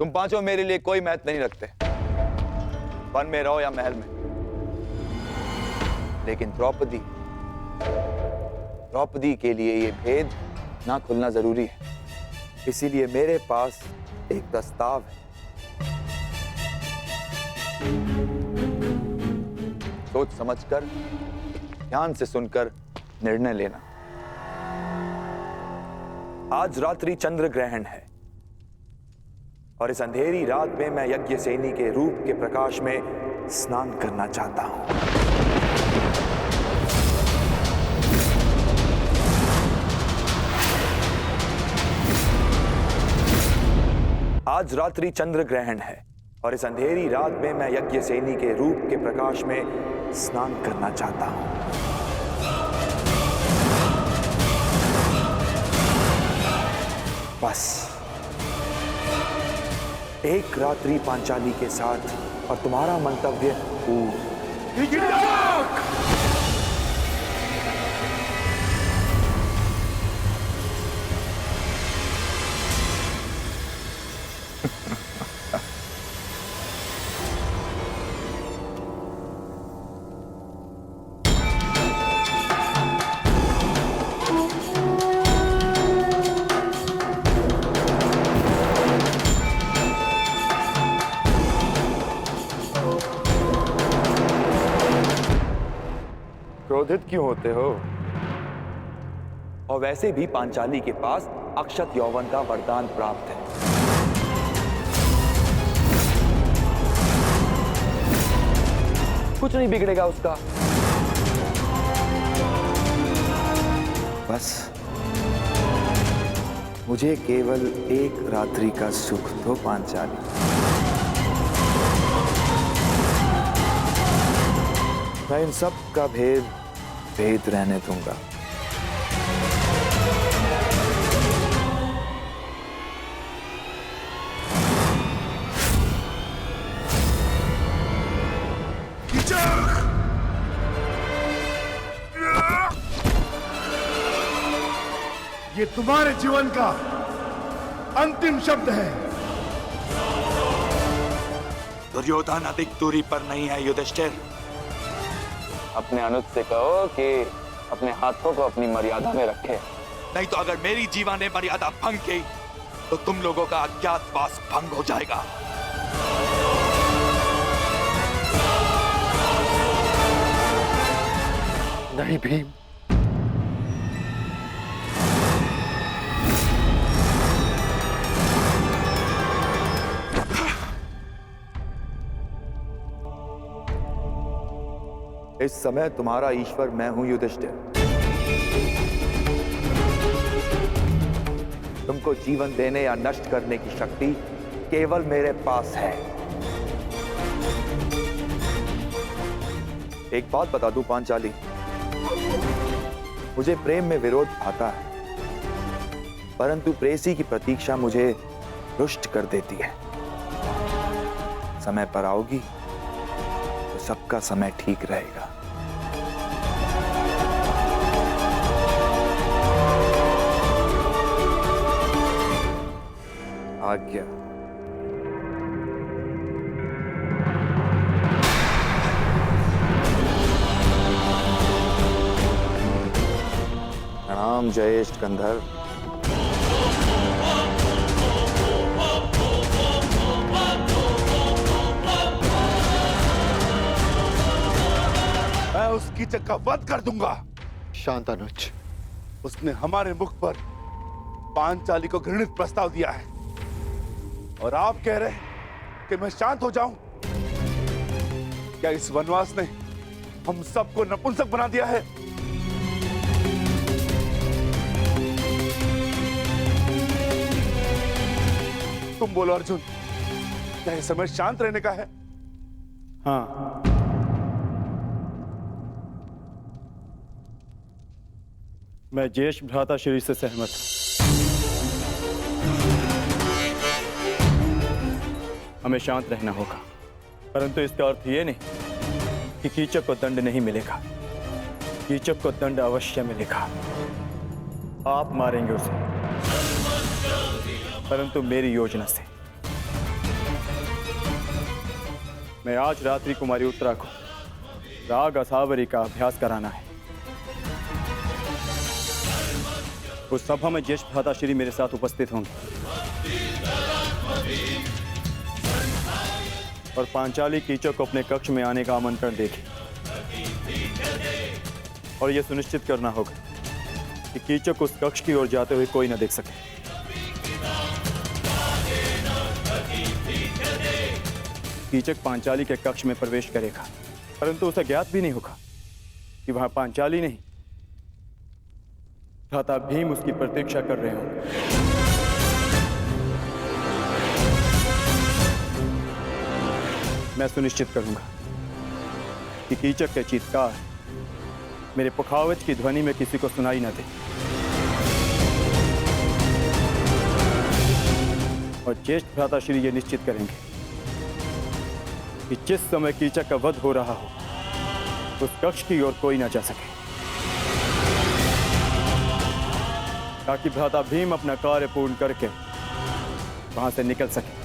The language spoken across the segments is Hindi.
तुम पांचों मेरे लिए कोई महत्व नहीं रखते, वन में रहो या महल में। लेकिन द्रौपदी के लिए ये भेद ना खुलना जरूरी है। इसीलिए मेरे पास एक प्रस्ताव है। सोच समझकर, ध्यान से सुनकर निर्णय लेना। आज रात्रि चंद्र ग्रहण है और इस अंधेरी रात में मैं यज्ञसेनी के रूप के प्रकाश में स्नान करना चाहता हूं। आज रात्रि चंद्र ग्रहण है और इस अंधेरी रात में मैं यज्ञसेनी के रूप के प्रकाश में स्नान करना चाहता हूं। बस एक रात्रि पांचाली के साथ और तुम्हारा मंतव्य पूर्ण। क्रोधित क्यों होते हो? और वैसे भी पांचाली के पास अक्षत यौवन का वरदान प्राप्त है। कुछ नहीं बिगड़ेगा उसका। बस मुझे केवल एक रात्रि का सुख दो पांचाली। मैं इन सब का भेद रहने दूंगा। ये तुम्हारे जीवन का अंतिम शब्द है। दुर्योधन अधिक दूरी पर नहीं है युधिष्ठिर। अपने अनुज से कहो कि अपने हाथों को अपनी मर्यादा में रखे। नहीं तो अगर मेरी जीवा ने मर्यादा भंग की तो तुम लोगों का अज्ञातवास भंग हो जाएगा। नहीं भीम, इस समय तुम्हारा ईश्वर मैं हूं युधिष्ठिर। तुमको जीवन देने या नष्ट करने की शक्ति केवल मेरे पास है। एक बात बता दूं पांचाली, मुझे प्रेम में विरोध आता है, परंतु प्रेसी की प्रतीक्षा मुझे रुष्ट कर देती है। समय पर आओगी तो सबका समय ठीक रहेगा। आज्ञा। प्रणाम जयेष्ठ गंधर्व। मैं उसकी जगह वध कर दूंगा। शांतानुज, उसने हमारे मुख पर पांचाली को घृणित प्रस्ताव दिया है और आप कह रहे हैं कि मैं शांत हो जाऊं? क्या इस वनवास ने हम सबको नपुंसक बना दिया है? तुम बोलो अर्जुन, क्या इस समय शांत रहने का है? हाँ, मैं ज्येष्ठ भ्राता श्री से सहमत हूं। हमें शांत रहना होगा, परंतु इसका अर्थ यह नहीं कि कीचक को दंड नहीं मिलेगा। कीचक को दंड अवश्य मिलेगा। आप मारेंगे उसे, परंतु मेरी योजना से। मैं आज रात्रि कुमारी उत्तरा को राग असावरी का अभ्यास कराना है। उस सभा में ज्येष्ठ भ्राता श्री मेरे साथ उपस्थित होंगे और पांचाली कीचक को अपने कक्ष में आने का आमंत्रण देगी और यह सुनिश्चित करना होगा कि कीचक उस कक्ष की ओर जाते हुए कोई न देख सके। कीचक पांचाली के कक्ष में प्रवेश करेगा, परंतु उसे ज्ञात भी नहीं होगा कि वहां पांचाली नहीं, भ्राता भीम उसकी प्रतीक्षा कर रहे होंगे। मैं सुनिश्चित करूंगा कि कीचक के चीत्कार मेरे पुखावज की ध्वनि में किसी को सुनाई न दे और ज्येष्ठ भ्राता श्री ये निश्चित करेंगे कि जिस समय कीचक का वध हो रहा हो उस कक्ष की ओर कोई न जा सके, ताकि भ्राता भीम अपना कार्य पूर्ण करके वहां से निकल सके।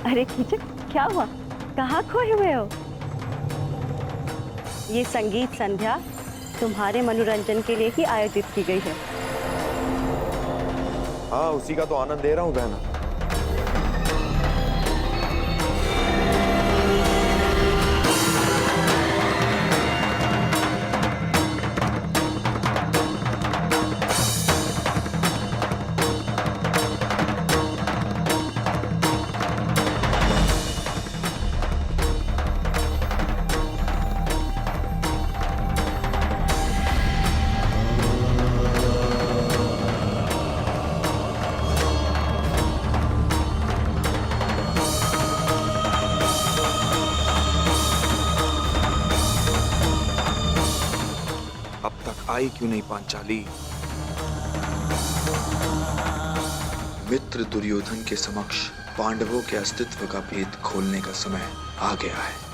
अरे कीचक, क्या हुआ? कहाँ खोए हुए हो? ये संगीत संध्या तुम्हारे मनोरंजन के लिए ही आयोजित की गई है। हाँ, उसी का तो आनंद ले रहा हूँ बहना। आई क्यों नहीं पांचाली? मित्र दुर्योधन के समक्ष पांडवों के अस्तित्व का भेद खोलने का समय आ गया है।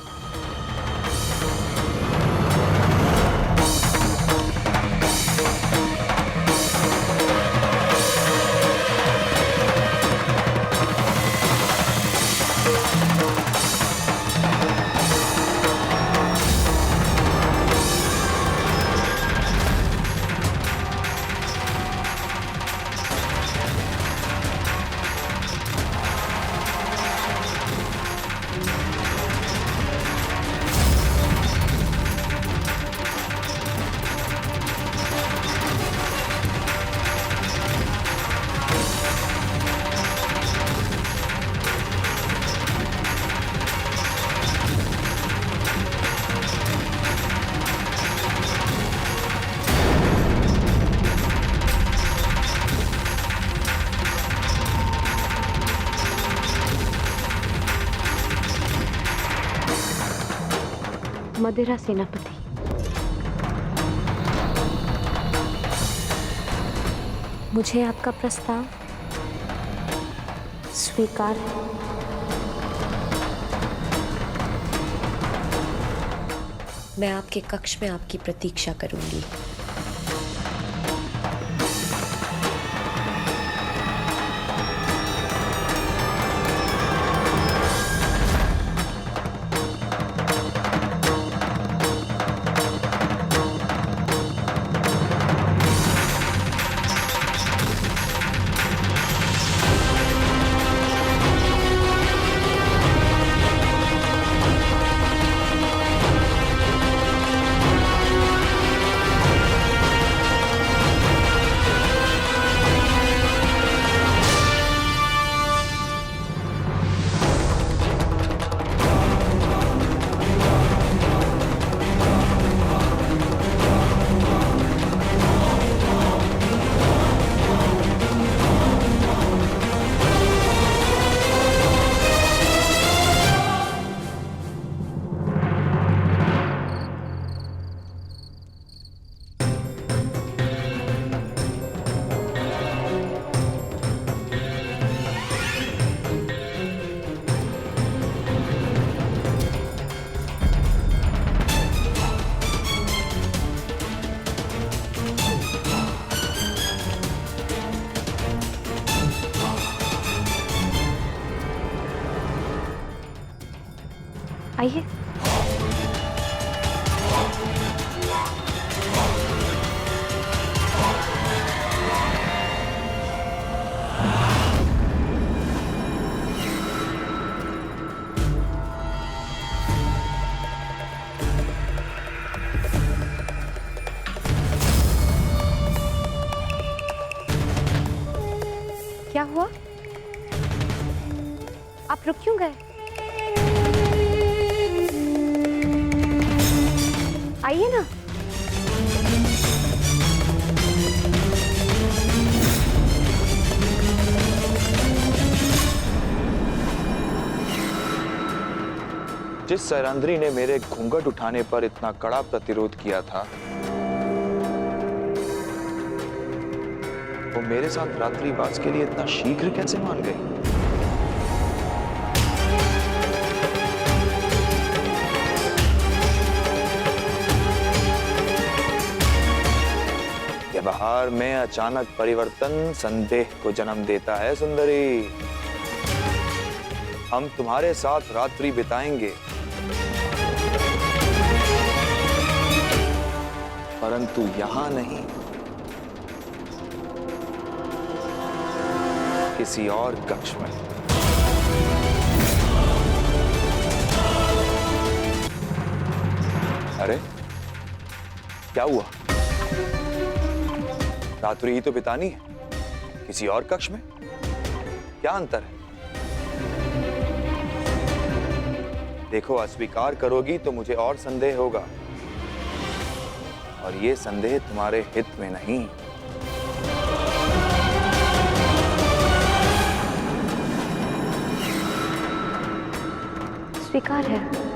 मदिरा सेनापति, मुझे आपका प्रस्ताव स्वीकार है। मैं आपके कक्ष में आपकी प्रतीक्षा करूंगी। आइए। क्या हुआ? आप रुक क्यों गए? आइए ना। जिस सरंद्री ने मेरे घूंघट उठाने पर इतना कड़ा प्रतिरोध किया था, वो मेरे साथ रात्रिवास के लिए इतना शीघ्र कैसे मान गई? व्यवहार में अचानक परिवर्तन संदेह को जन्म देता है सुंदरी। हम तुम्हारे साथ रात्रि बिताएंगे, परंतु यहां नहीं, किसी और कक्ष में। अरे क्या हुआ? रात्रि ही तो बितानी है, किसी और कक्ष में क्या अंतर है? देखो, अस्वीकार करोगी तो मुझे और संदेह होगा, और ये संदेह तुम्हारे हित में नहीं। स्वीकार है।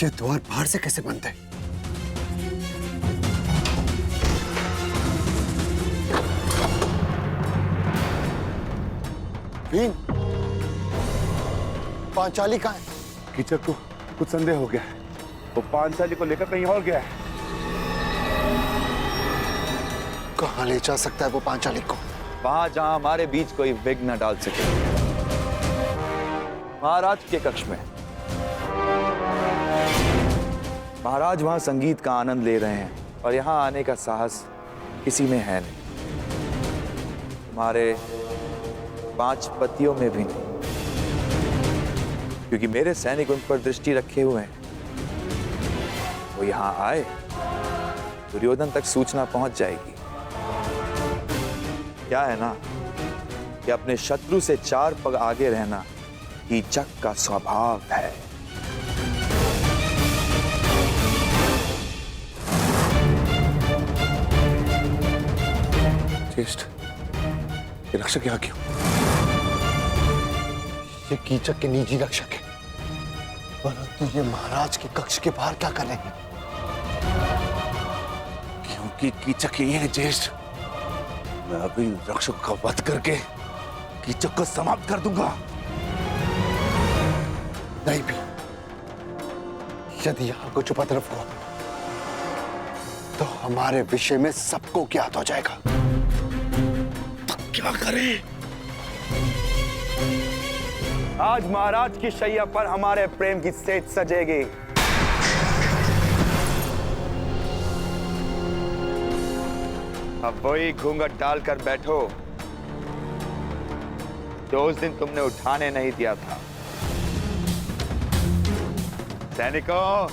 ये द्वार बाहर से कैसे बंद है? भीम, पांचाली कहाँ है? कीचक को कुछ संदेह हो गया है, वो पांचाली को लेकर कहीं और गया है। कहाँ ले जा सकता है वो पांचाली को? वहां जहां हमारे बीच कोई विघ्न न डाल सके, महाराज के कक्ष में। महाराज वहां संगीत का आनंद ले रहे हैं और यहां आने का साहस किसी में है नहीं, हमारे 5 पतियों में भी नहीं, क्योंकि मेरे सैनिक उन पर दृष्टि रखे हुए हैं। वो यहां आए, दुर्योधन तक सूचना पहुंच जाएगी। क्या है ना कि अपने शत्रु से 4 पग आगे रहना कीचक का स्वभाव है। ज्येष्ठ, ये रक्षक यहाँ क्यों? ये कीचक के निजी रक्षक है, परंतु ये महाराज के कक्ष के बाहर क्या कर रहे हैं? क्योंकि कीचक यही है ज्येष्ठ। मैं अभी रक्षक का वध करके कीचक को समाप्त कर दूंगा। नहीं भी, यदि यहाँ कुछ उपद्रव हो तो हमारे विषय में सबको ज्ञात हो जाएगा। क्या करें? आज महाराज की शैया पर हमारे प्रेम की सेज सजेगी। अब वही घूंघट डालकर बैठो जो उस दिन तुमने उठाने नहीं दिया था। सैनिकों,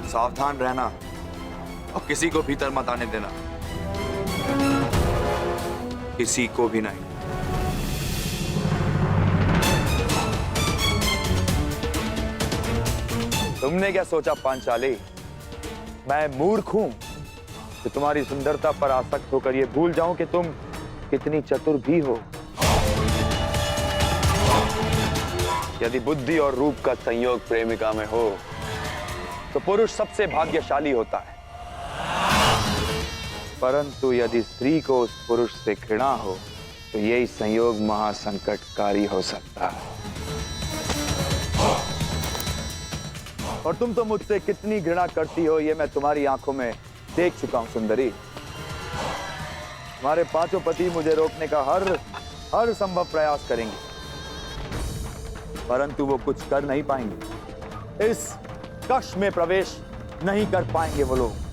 सावधान रहना और किसी को भीतर मत आने देना। किसी को भी नहीं। तुमने क्या सोचा पांचाली, मैं मूर्ख हूं कि तुम्हारी सुंदरता पर आसक्त होकर ये भूल जाऊं कि तुम कितनी चतुर भी हो। यदि बुद्धि और रूप का संयोग प्रेमिका में हो तो पुरुष सबसे भाग्यशाली होता है, परंतु यदि स्त्री को उस पुरुष से घृणा हो तो यही संयोग महासंकटकारी हो सकता है। और तुम तो मुझसे कितनी घृणा करती हो ये मैं तुम्हारी आंखों में देख चुका हूं सुंदरी। तुम्हारे पांचों पति मुझे रोकने का हर संभव प्रयास करेंगे, परंतु वो कुछ कर नहीं पाएंगे। इस कक्ष में प्रवेश नहीं कर पाएंगे वो लोग।